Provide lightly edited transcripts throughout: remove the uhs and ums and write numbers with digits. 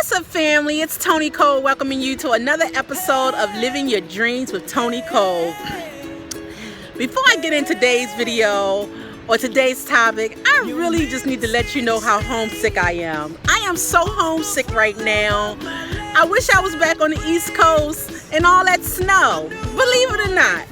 What's up, family? It's Toni Cole welcoming you to another episode of Living Your Dreams with Toni Cole. Before I get in today's video or today's topic, I really just need to let you know how homesick I am. I am so homesick right now. I wish I was back on the East Coast and all that snow. Believe it or not.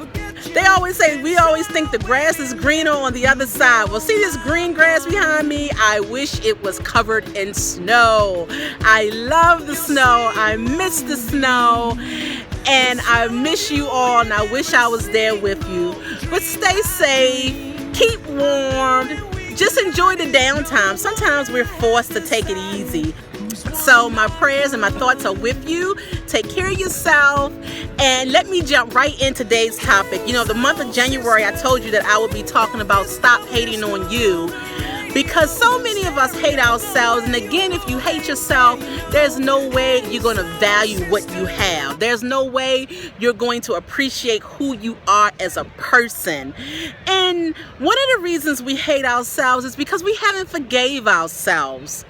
They always say, we always think the grass is greener on the other side. Well, see this green grass behind me? I wish it was covered in snow. I love the snow. I miss the snow. And I miss you all, and I wish I was there with you. But stay safe, keep warm, just enjoy the downtime. Sometimes we're forced to take it easy. So my prayers and my thoughts are with you. Take care of yourself. And let me jump right in today's topic. You know, the month of January, I told you that I would be talking about stop hating on you. Because so many of us hate ourselves. And again, if you hate yourself, there's no way you're going to value what you have. There's no way you're going to appreciate who you are as a person. And one of the reasons we hate ourselves is because we haven't forgave ourselves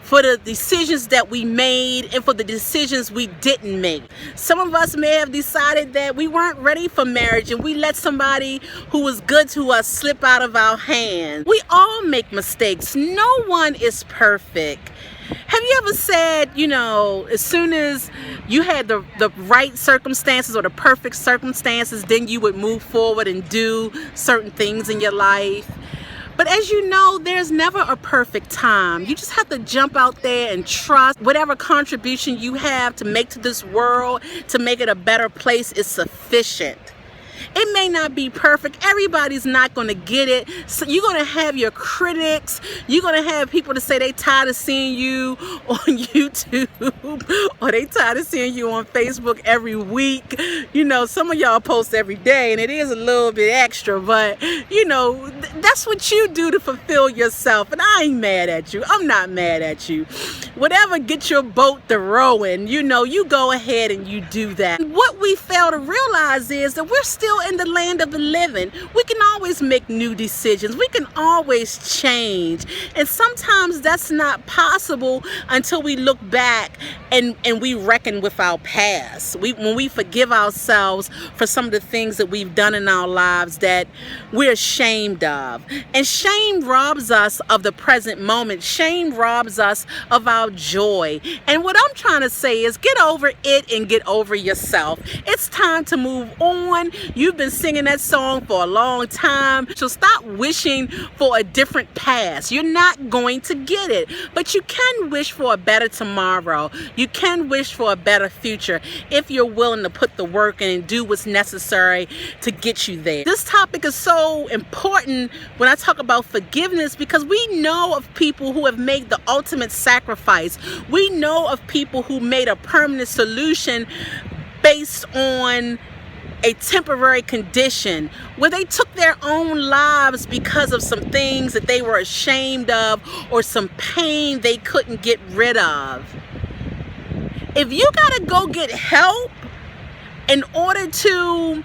for the decisions that we made and for the decisions we didn't make. Some of us may have decided that we weren't ready for marriage and we let somebody who was good to us slip out of our hands. We all make mistakes. No one is perfect. Have you ever said, you know, as soon as you had the right circumstances or the perfect circumstances, then you would move forward and do certain things in your life? But as you know, there's never a perfect time. You just have to jump out there and trust whatever contribution you have to make to this world, to make it a better place, is sufficient. It may not be perfect. Everybody's not going to get it. So you're going to have your critics. You're going to have people to say they tired of seeing you on YouTube or they tired of seeing you on Facebook every week. You know, some of y'all post every day and it is a little bit extra, but you know, that's what you do to fulfill yourself. And I ain't mad at you. I'm not mad at you. Whatever gets your boat to rowing, you know, you go ahead and you do that. What we fail to realize is that we're still in the land of the living. We can always make new decisions. We can always change. And sometimes that's not possible until we look back and we reckon with our past. When we forgive ourselves for some of the things that we've done in our lives that we're ashamed of. And shame robs us of the present moment. Shame robs us of our joy. And what I'm trying to say is get over it and get over yourself. It's time to move on. You've been singing that song for a long time. So stop wishing for a different past. You're not going to get it. But you can wish for a better tomorrow. You can wish for a better future if you're willing to put the work in and do what's necessary to get you there. This topic is so important when I talk about forgiveness because we know of people who have made the ultimate sacrifice. We know of people who made a permanent solution based on a temporary condition where they took their own lives because of some things that they were ashamed of or some pain they couldn't get rid of. If you gotta go get help in order to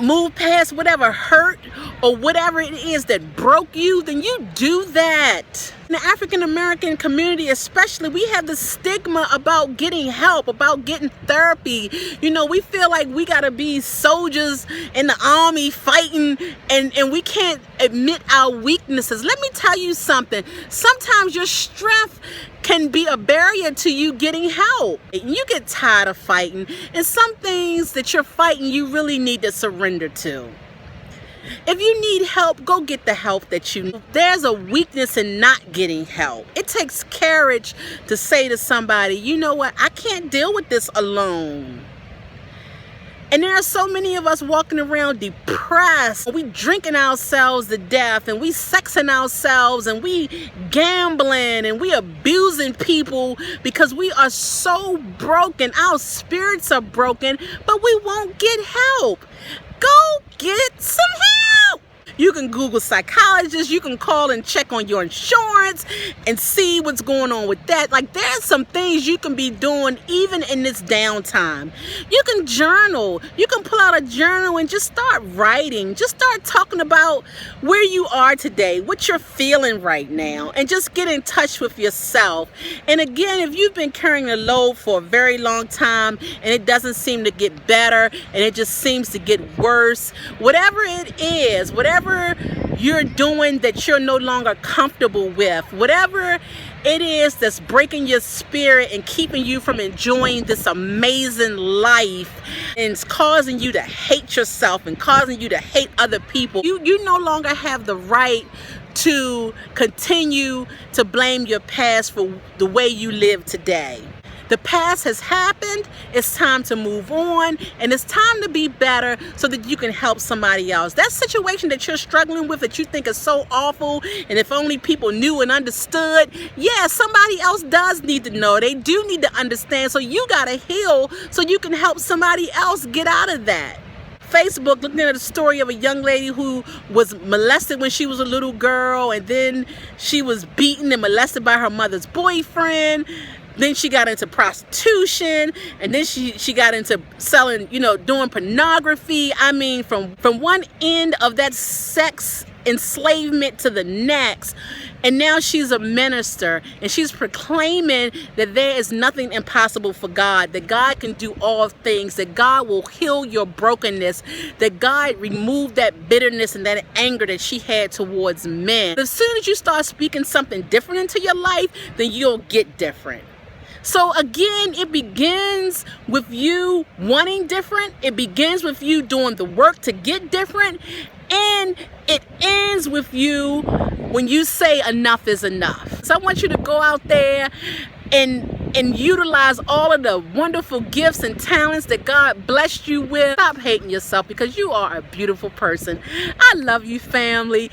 move past whatever hurt or whatever it is that broke you, then you do that. In the African American community especially, we have the stigma about getting help, about getting therapy. You know, we feel like we gotta be soldiers in the army fighting and we can't admit our weaknesses. Let me tell you something. Sometimes your strength can be a barrier to you getting help. You get tired of fighting, and some things that you're fighting you really need to surrender to. If you need help, go get the help that you need. There's a weakness in not getting help. It takes courage to say to somebody, you know what, I can't deal with this alone. And there are so many of us walking around depressed. We drinking ourselves to death and we sexing ourselves and we gambling and we abusing people because we are so broken. Our spirits are broken, but we won't get help. Go get some help. You can Google psychologists. You can call and check on your insurance and see what's going on with that. Like, there's some things you can be doing even in this downtime. You can journal. You can pull out a journal and just start writing. Just start talking about where you are today, what you're feeling right now, and just get in touch with yourself. And again, if you've been carrying a load for a very long time and it doesn't seem to get better and it just seems to get worse, whatever it is, whatever you're doing that you're no longer comfortable with, whatever it is that's breaking your spirit and keeping you from enjoying this amazing life and it's causing you to hate yourself and causing you to hate other people, you no longer have the right to continue to blame your past for the way you live today. The past has happened. It's time to move on, and it's time to be better so that you can help somebody else. That situation that you're struggling with that you think is so awful, and if only people knew and understood, yeah, somebody else does need to know. They do need to understand. So you got to heal so you can help somebody else get out of that. Facebook, looking at a story of a young lady who was molested when she was a little girl, and then she was beaten and molested by her mother's boyfriend. Then she got into prostitution, and then she got into selling, doing pornography. I mean, from one end of that sex enslavement to the next. And now she's a minister, and she's proclaiming that there is nothing impossible for God, that God can do all things, that God will heal your brokenness, that God remove that bitterness and that anger that she had towards men. As soon as you start speaking something different into your life, then you'll get different. So again, it begins with you wanting different. It begins with you doing the work to get different. And it ends with you when you say enough is enough. So I want you to go out there and utilize all of the wonderful gifts and talents that God blessed you with. Stop hating yourself, because you are a beautiful person. I love you, family.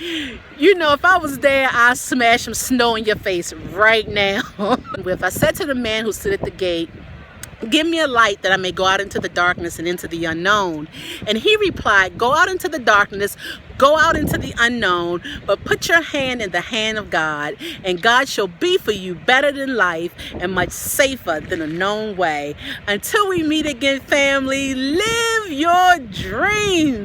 If I was there, I'd smash some snow in your face right now. I said to the man who stood at the gate, "Give me a light that I may go out into the darkness and into the unknown." And he replied, "Go out into the darkness, go out into the unknown, but put your hand in the hand of God, and God shall be for you better than life and much safer than a known way." Until we meet again, family, live your dreams.